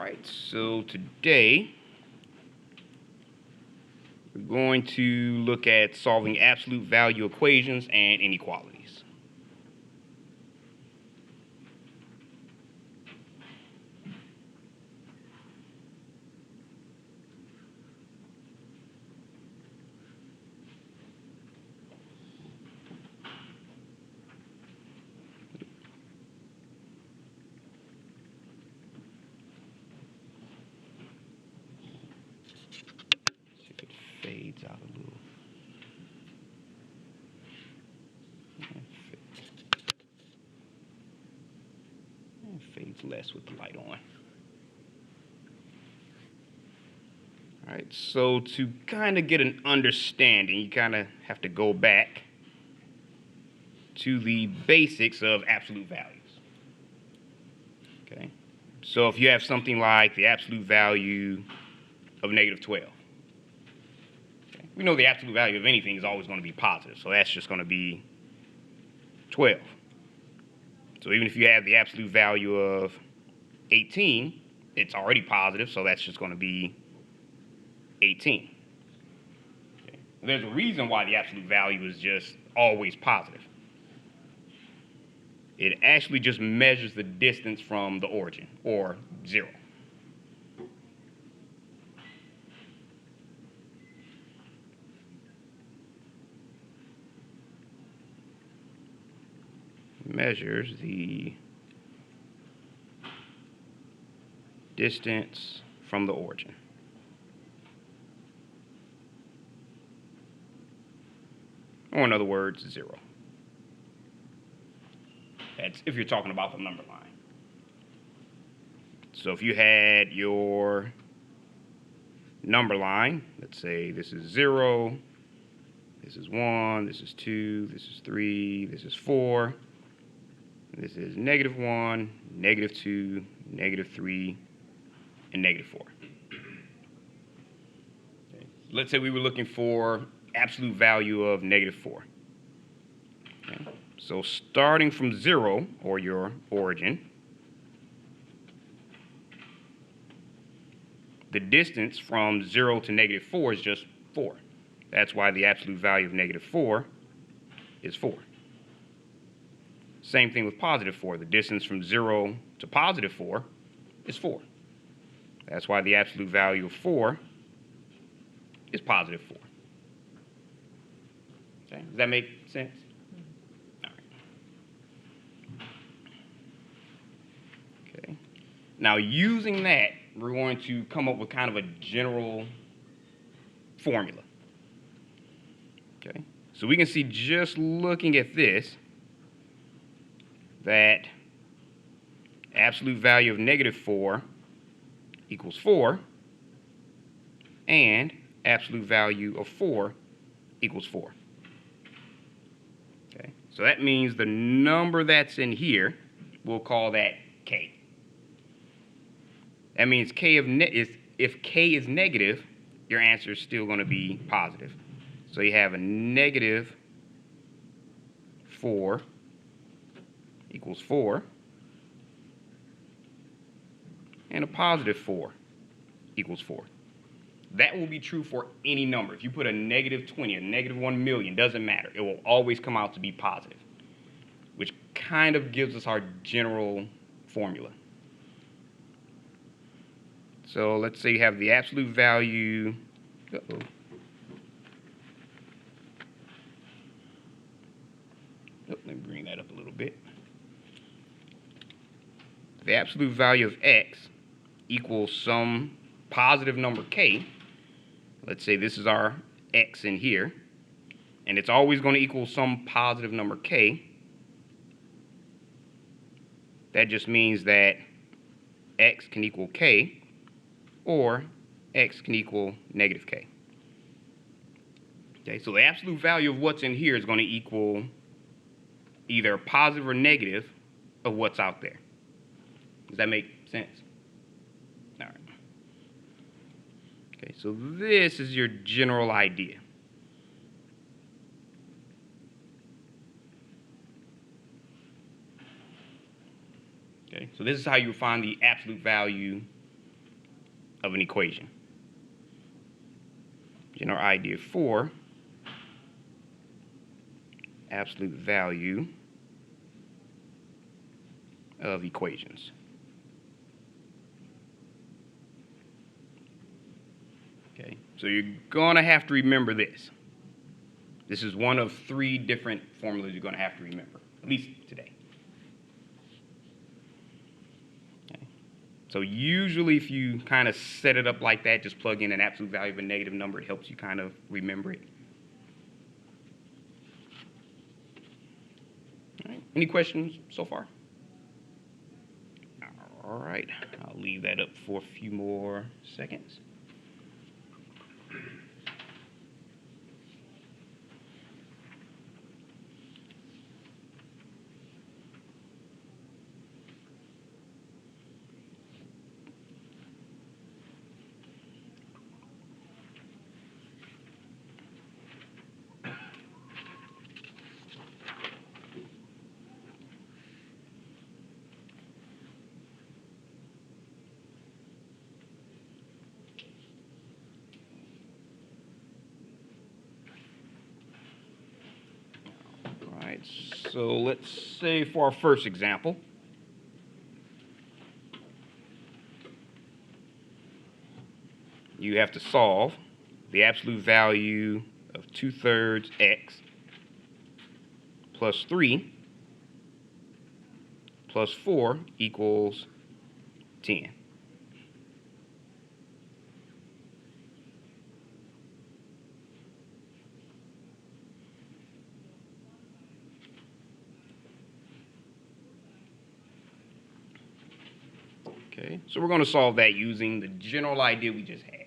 Alright, so today we're going to look at solving absolute value equations and inequalities. See if it fades out a little. It fades less with the light on. Alright, so to kind of get an understanding, you kind of have to go back to the basics of absolute values. Okay, so if you have something like the absolute value of negative 12, okay, we know the absolute value of anything is always going to be positive, so that's just going to be 12. So even if you have the absolute value of 18, it's already positive, so that's just going to be 18. Okay. There's a reason why the absolute value is just always positive. It actually just measures the distance from the origin, or 0. Measures the distance from the origin. Or in other words, 0. That's if you're talking about the number line. So if you had your number line, let's say this is 0, this is 1, this is 2, this is 3, this is 4, this is negative 1, negative 2, negative 3, and negative 4. Okay. Let's say we were looking for absolute value of negative 4. Okay. So starting from 0, or your origin, the distance from 0 to negative 4 is just 4. That's why the absolute value of negative 4 is 4. Same thing with positive 4. The distance from 0 to positive 4 is 4. That's why the absolute value of 4 is positive 4. Okay, does that make sense? All right. Okay. Now, using that, we're going to come up with kind of a general formula. Okay, so we can see just looking at this that absolute value of negative 4 equals 4, and absolute value of 4 equals 4. Okay, so that means the number that's in here, we'll call that k. That means if k is negative, your answer is still going to be positive. So you have a negative 4 equals 4, and a positive 4 equals 4. That will be true for any number. If you put a negative 20, a negative 1 million, doesn't matter. It will always come out to be positive, which kind of gives us our general formula. So let's say you have the absolute value. Let me bring that up a little bit. The absolute value of x equals some positive number k. Let's say this is our x in here, and it's always going to equal some positive number k. That just means that x can equal k, or x can equal negative k. Okay, so the absolute value of what's in here is going to equal either positive or negative of what's out there. Does that make sense? All right. Okay, so this is your general idea. Okay, so this is how you find the absolute value of an equation. General idea for absolute value of equations. Okay, so you're gonna have to remember this. This is one of 3 different formulas you're gonna have to remember, at least today. Okay. So usually if you kind of set it up like that, just plug in an absolute value of a negative number, it helps you kind of remember it. All right. Any questions so far? All right, I'll leave that up for a few more seconds. All right, so let's say for our first example, you have to solve the absolute value of 2/3 x plus 3 plus 4 equals 10. Okay, so we're going to solve that using the general idea we just had.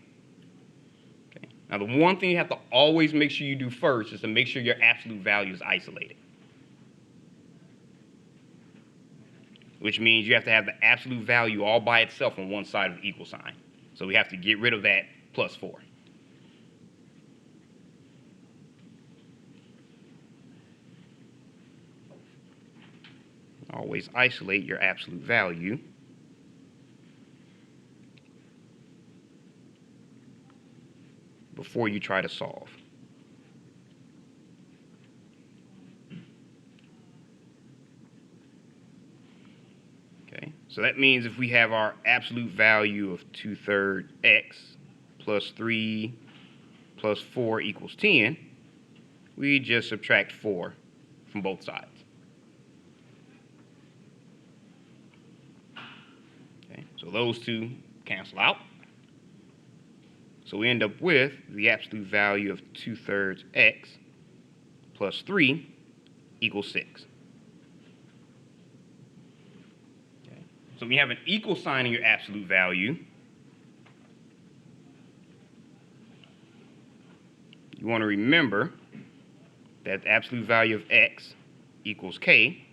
Okay. Now, the one thing you have to always make sure you do first is to make sure your absolute value is isolated, which means you have to have the absolute value all by itself on one side of the equal sign. So we have to get rid of that plus 4. Always isolate your absolute value. Before you try to solve. Okay, so that means if we have our absolute value of 2/3 x plus 3 plus 4 equals 10, we just subtract 4 from both sides. Okay, so those two cancel out. So we end up with the absolute value of 2/3 x plus 3 equals 6. Okay. So when you have an equal sign in your absolute value, you want to remember that the absolute value of x equals k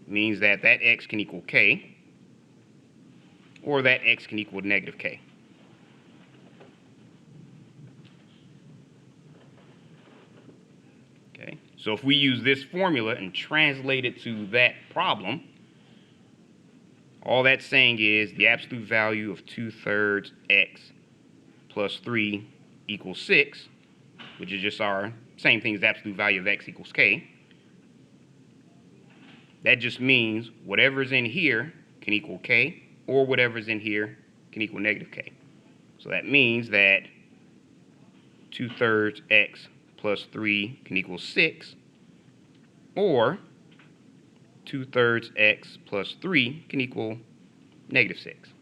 means that that x can equal k, or that x can equal negative k. Okay, so if we use this formula and translate it to that problem, all that's saying is the absolute value of 2/3 x plus 3 equals 6, which is just our same thing as the absolute value of x equals k. That just means whatever's in here can equal k, or whatever's in here can equal negative k. So that means that 2/3 x plus 3 can equal 6, or 2/3 x plus 3 can equal negative 6.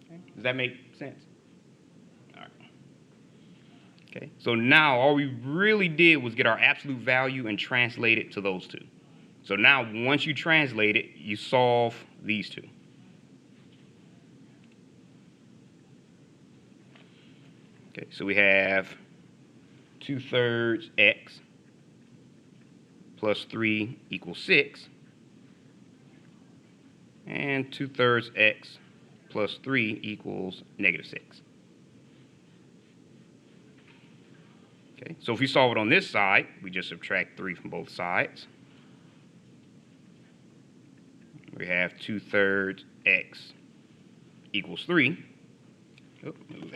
Okay. Does that make sense? All right. Okay, so now all we really did was get our absolute value and translate it to those two. So now once you translate it, you solve these two. Okay, so we have 2/3 x plus 3 equals 6, and 2/3 x plus 3 equals negative 6. Okay, so if we solve it on this side, we just subtract 3 from both sides. we have 2/3 x equals 3. Oh, move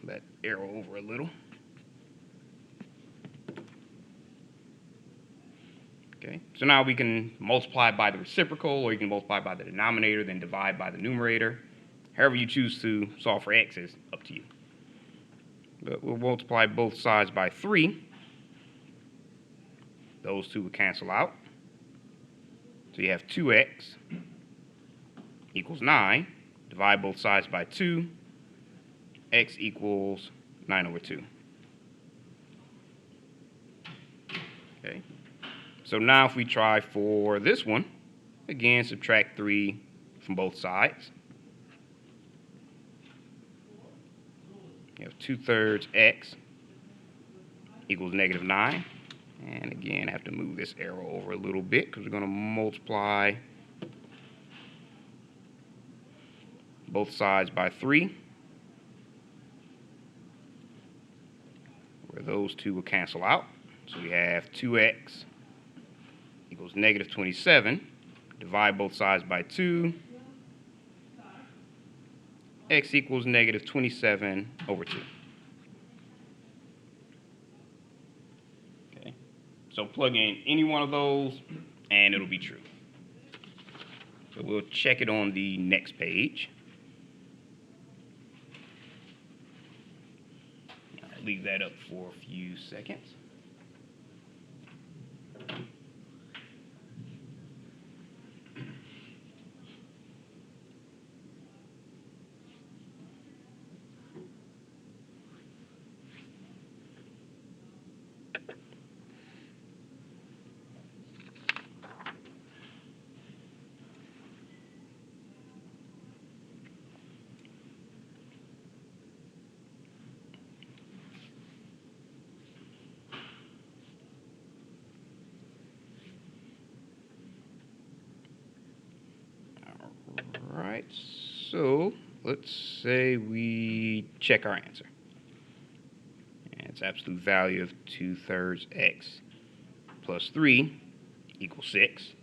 that arrow over a little. Okay, so now we can multiply by the reciprocal, or you can multiply by the denominator, then divide by the numerator. However you choose to solve for x is up to you. But we'll multiply both sides by 3. Those two will cancel out. So you have 2x equals 9. Divide both sides by 2. X equals 9/2. Okay. So now if we try for this one, again, subtract 3 from both sides. You have 2/3 x equals -9. And again, I have to move this arrow over a little bit because we're going to multiply both sides by 3, where those two will cancel out. So we have 2x equals -27. Divide both sides by 2. X equals -27/2. Okay, so plug in any one of those and it'll be true. So we'll check it on the next page. I'll leave that up for a few seconds. Alright, so let's say we check our answer. And it's absolute value of 2/3 x plus 3 equals 6.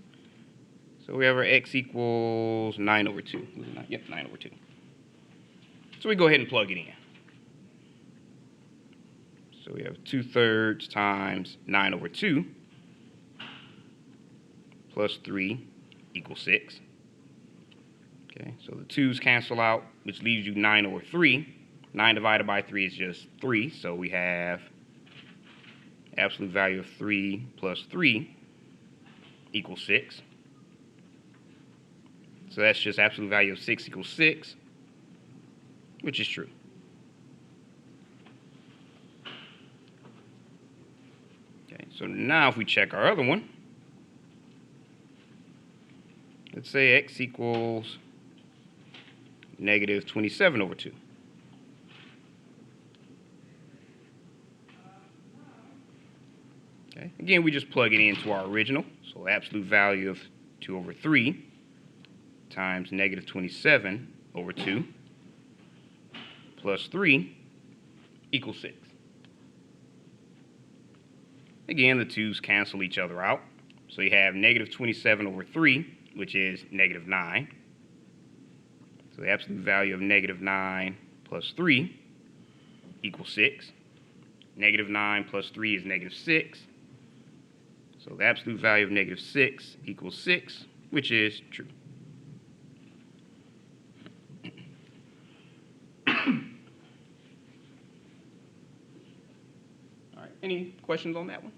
So we have our x equals 9/2. Yep, 9/2. So we go ahead and plug it in. So we have 2/3 times 9/2 plus 3 equals 6. Okay, so the 2's cancel out, which leaves you 9/3. 9 divided by 3 is just 3, so we have absolute value of 3 plus 3 equals 6. So that's just absolute value of 6 equals 6, which is true. Okay, so now if we check our other one, let's say x equals -27/2. Okay, again, we just plug it into our original. So absolute value of 2/3 times -27/2 plus 3 equals 6. Again, the 2's cancel each other out. So you have -27/3, which is -9. So the absolute value of -9 plus 3 equals 6. -9 plus 3 is -6. So the absolute value of -6 equals 6, which is true. All right, any questions on that one?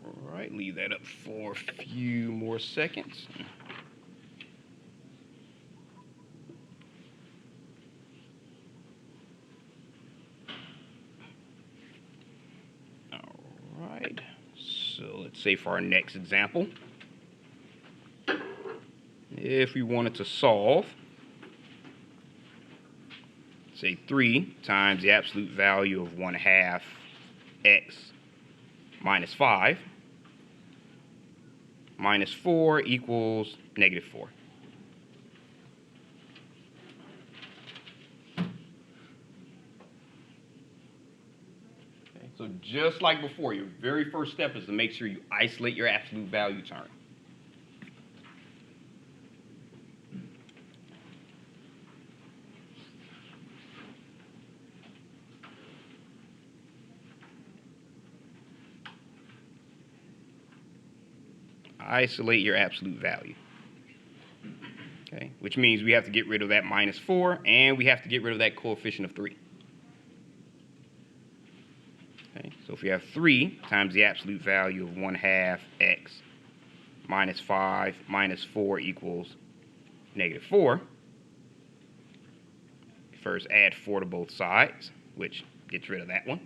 All right, leave that up for a few more seconds. All right, so let's say for our next example, if we wanted to solve, say 3 times the absolute value of 1/2 x minus 5 minus 4 equals negative 4. Okay, so just like before, your very first step is to make sure you isolate your absolute value term. Isolate your absolute value. Okay, which means we have to get rid of that minus 4, and we have to get rid of that coefficient of 3. Okay, so if we have 3 times the absolute value of 1/2 x minus 5 minus 4 equals negative 4, first add 4 to both sides, which gets rid of that one.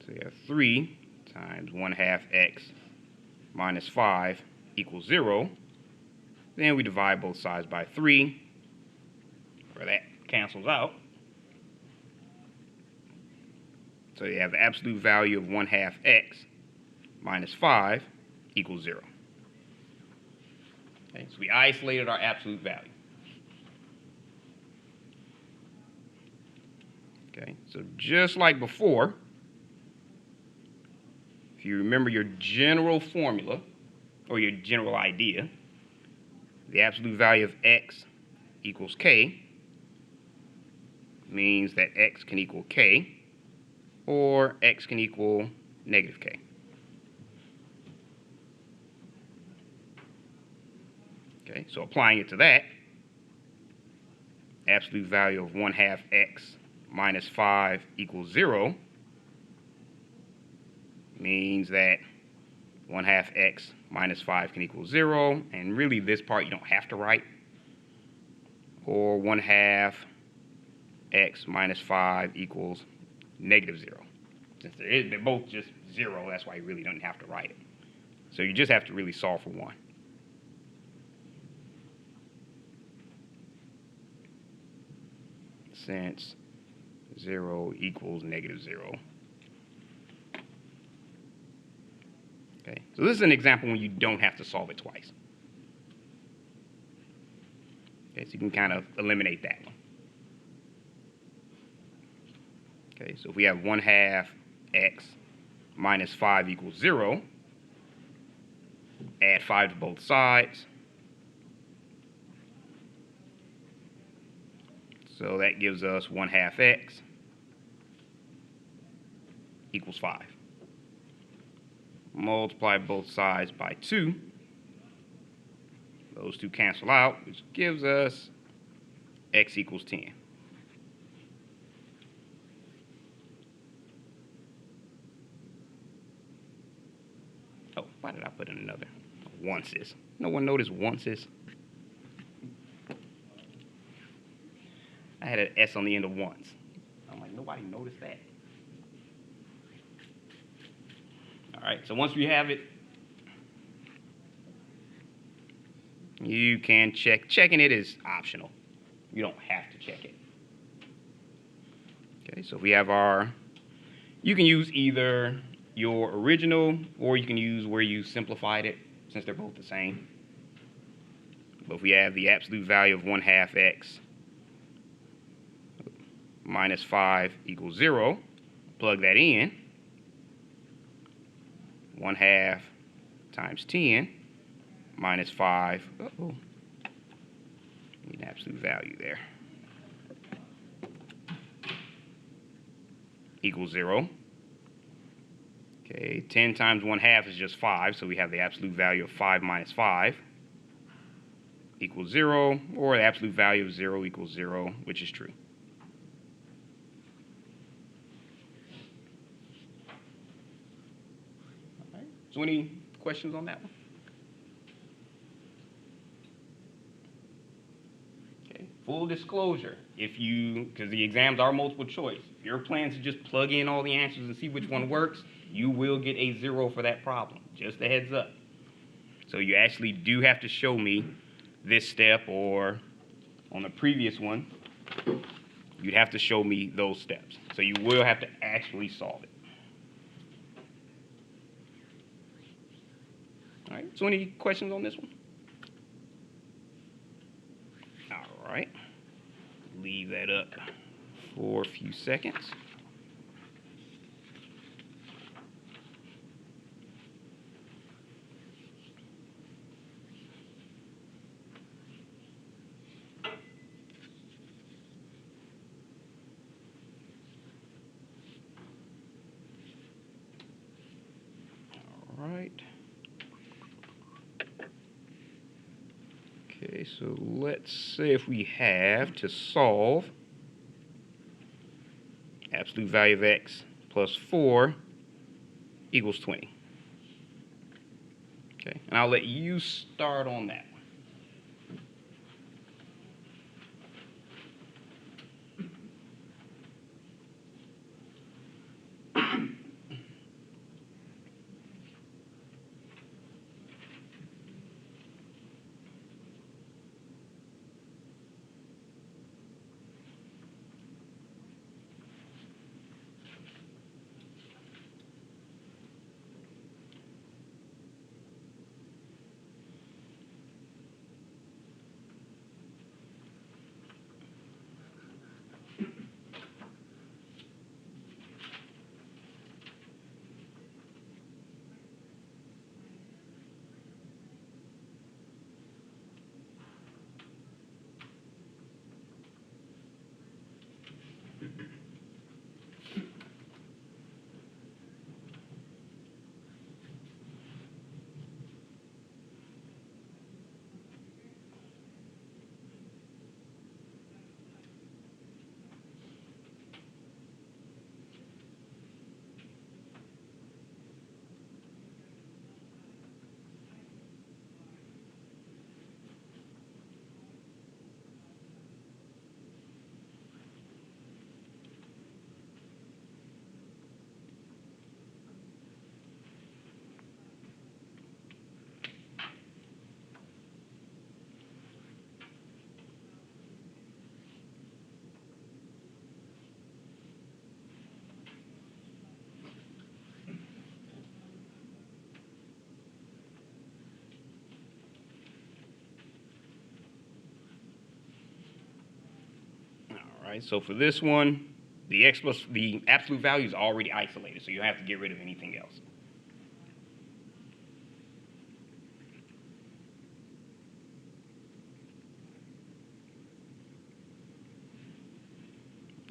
So we have 3 times 1/2 x minus 5 equals 0. Then we divide both sides by 3, where that cancels out. So you have the absolute value of 1/2 x minus 5 equals 0. Okay, so we isolated our absolute value. Okay, so just like before, if you remember your general formula or your general idea, the absolute value of x equals k means that x can equal k, or x can equal negative k. Okay, so applying it to that, absolute value of 1/2 x minus 5 equals 0 means that 1/2 x minus 5 can equal 0, and really this part you don't have to write, or 1/2 x minus 5 equals negative 0. Since they're both just 0, that's why you really don't have to write it. So you just have to really solve for 1. Since 0 equals negative 0. Okay, so this is an example when you don't have to solve it twice. Okay, so you can kind of eliminate that one. Okay, so if we have 1/2 x minus 5 equals 0, add 5 to both sides. So that gives us 1/2 x equals 5. Multiply both sides by 2. Those two cancel out, which gives us x equals 10. Oh, why did I put in another onces? No one noticed onces? I had an S on the end of once. I'm like, nobody noticed that. All right, so once we have it, you can check. Checking it is optional. You don't have to check it. Okay, so we have our, you can use either your original or you can use where you simplified it, since they're both the same. But if we have the absolute value of 1/2 x minus 5 equals 0, plug that in. 1/2 times 10 minus 5. Uh-oh. Need an absolute value there. Equals 0. Okay, 10 times 1/2 is just 5, so we have the absolute value of 5 minus 5 equals 0, or the absolute value of 0 equals 0, which is true. All right. So any questions on that one? Okay. Full disclosure, because the exams are multiple choice, if your plan is to just plug in all the answers and see which one works, you will get a 0 for that problem. Just a heads up. So you actually do have to show me this step, or on the previous one, you'd have to show me those steps. So you will have to actually solve it. All right, so any questions on this one? All right, leave that up for a few seconds. All right. Okay, so let's say if we have to solve absolute value of x plus 4 equals 20. Okay, and I'll let you start on that one. All right, so for this one, the absolute value is already isolated, so you have to get rid of anything else.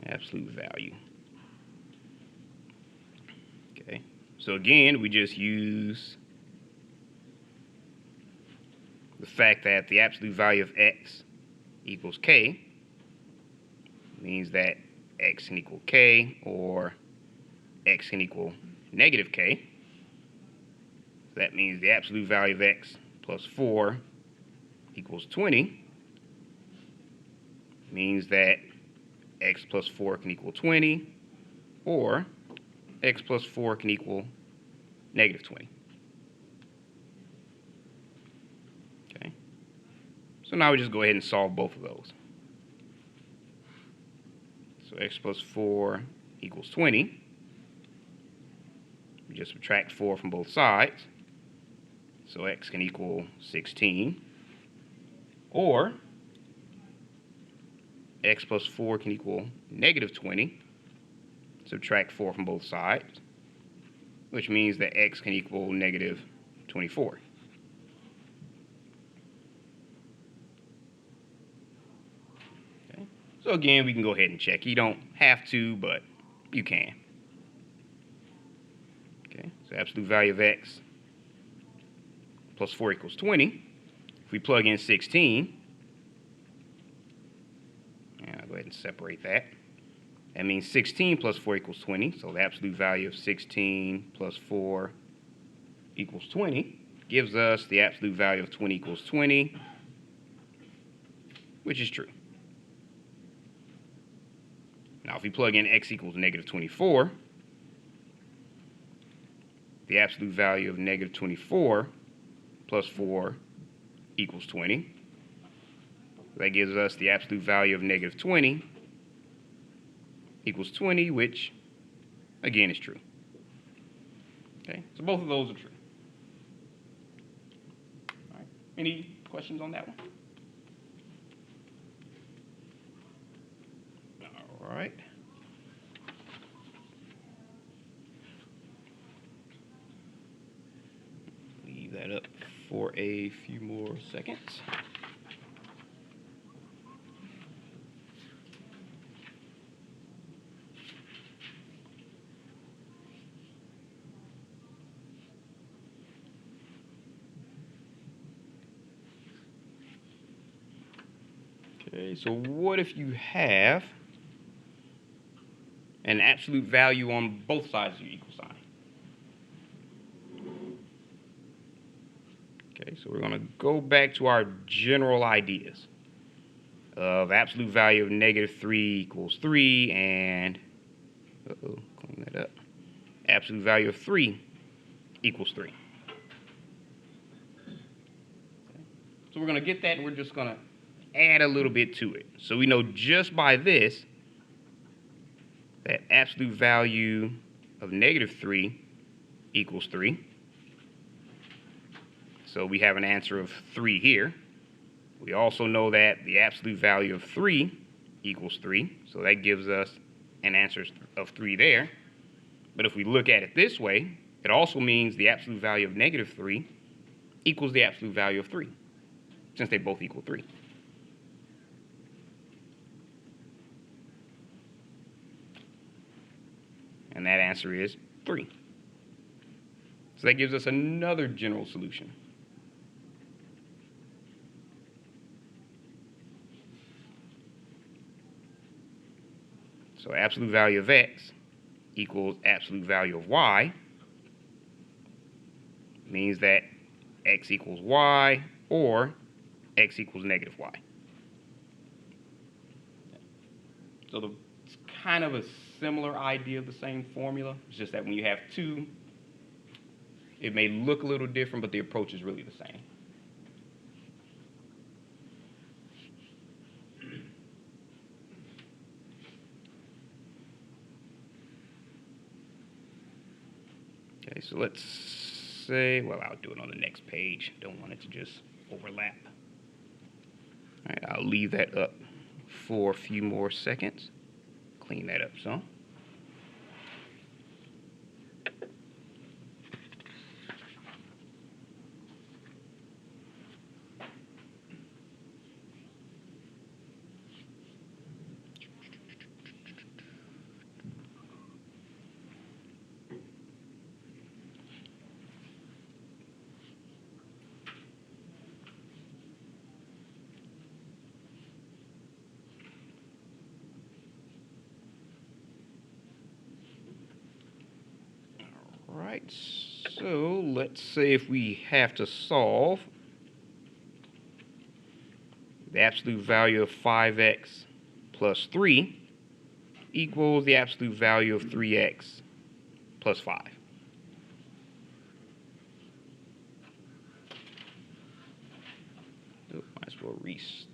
Absolute value. Okay, so again, we just use the fact that the absolute value of x equals k means that x can equal k, or x can equal negative k. So that means the absolute value of x plus 4 equals 20 means that x plus 4 can equal 20, or x plus 4 can equal negative 20. Okay, so now we just go ahead and solve both of those. So x plus 4 equals 20. We just subtract 4 from both sides. So x can equal 16. Or x plus 4 can equal negative 20. Subtract 4 from both sides, which means that x can equal negative 24. Okay. So again, we can go ahead and check. You don't have to, but you can. Okay, so absolute value of x plus 4 equals 20. If we plug in 16, and I'll go ahead and separate that. That means 16 plus 4 equals 20. So the absolute value of 16 plus 4 equals 20 gives us the absolute value of 20 equals 20, which is true. Now, if we plug in x equals negative 24, the absolute value of negative 24 plus 4 equals 20. That gives us the absolute value of negative 20 equals 20, which, again, is true. Okay, so both of those are true. Any questions on that one? All right. Leave that up for a few more seconds. Okay, so what if you have an absolute value on both sides of your equal sign? Okay, so we're going to go back to our general ideas of absolute value of -3 equals 3 and, clean that up, absolute value of 3 equals 3. So we're going to get that and we're just going to add a little bit to it. So we know just by this that absolute value of -3 equals 3. So we have an answer of 3 here. We also know that the absolute value of 3 equals 3. So that gives us an answer of 3 there. But if we look at it this way, it also means the absolute value of -3 equals the absolute value of 3, since they both equal 3. And that answer is 3. So that gives us another general solution. So absolute value of x equals absolute value of y means that x equals y or x equals -y. So it's kind of a similar idea of the same formula. It's just that when you have two, it may look a little different, but the approach is really the same. Okay, so let's say, well, I'll do it on the next page. Don't want it to just overlap. All right, I'll leave that up for a few more seconds. Clean that up some. Right, so let's say if we have to solve the absolute value of 5x plus 3 equals the absolute value of 3x plus 5. Might as well restart.